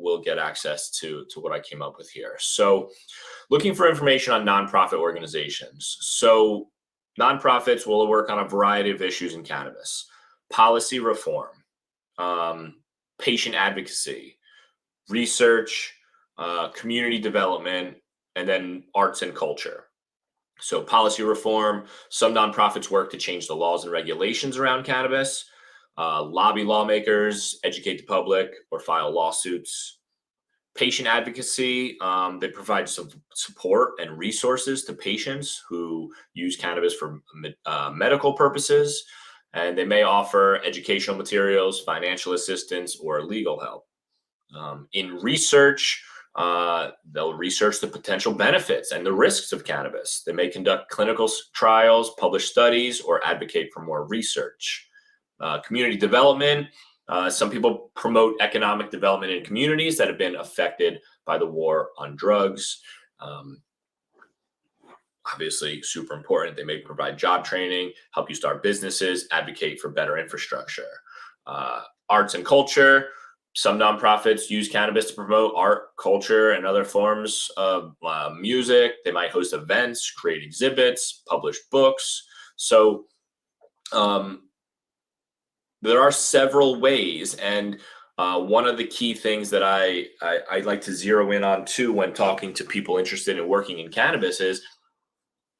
will get access to what I came up with here. So looking for information on nonprofit organizations. So nonprofits will work on a variety of issues in cannabis: policy reform, patient advocacy, research, community development, and then arts and culture. So policy reform, some nonprofits work to change the laws and regulations around cannabis, lobby lawmakers, educate the public, or file lawsuits. Patient advocacy, they provide some support and resources to patients who use cannabis for medical purposes, and they may offer educational materials, financial assistance, or legal help. In research, they'll research the potential benefits and the risks of cannabis. They may conduct clinical trials, publish studies, or advocate for more research. Community development, some people promote economic development in communities that have been affected by the war on drugs. Obviously, super important. They may provide job training, help you start businesses, advocate for better infrastructure. Arts and culture, some nonprofits use cannabis to promote art, culture, and other forms of music. They might host events, create exhibits, publish books. So there are several ways, and one of the key things that I like to zero in on too when talking to people interested in working in cannabis is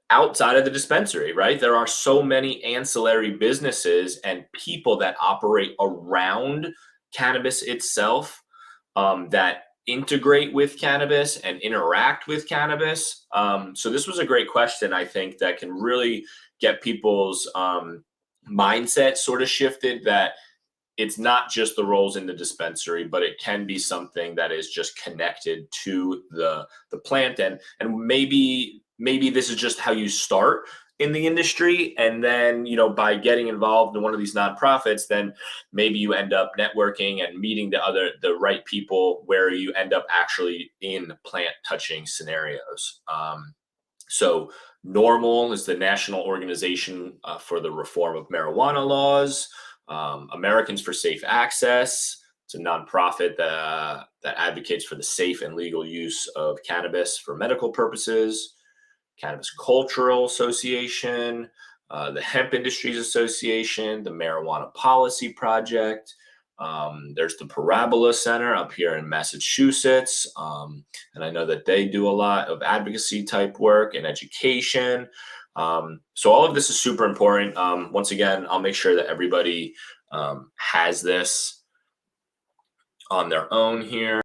outside of the dispensary, right? There are so many ancillary businesses and people that operate around cannabis itself, that integrate with cannabis and interact with cannabis. So this was a great question, I think, that can really get people's mindset sort of shifted, that it's not just the roles in the dispensary, but it can be something that is just connected to the plant. And maybe this is just how you start in the industry. And then, by getting involved in one of these nonprofits, then maybe you end up networking and meeting the right people where you end up actually in plant touching scenarios. So NORML is the National Organization for the Reform of Marijuana Laws. Americans for Safe Access. It's a nonprofit that advocates for the safe and legal use of cannabis for medical purposes. Cannabis Cultural Association, the Hemp Industries Association, the Marijuana Policy Project. There's the Parabola Center up here in Massachusetts. And I know that they do a lot of advocacy type work and education. So all of this is super important. Once again, I'll make sure that everybody has this on their own here.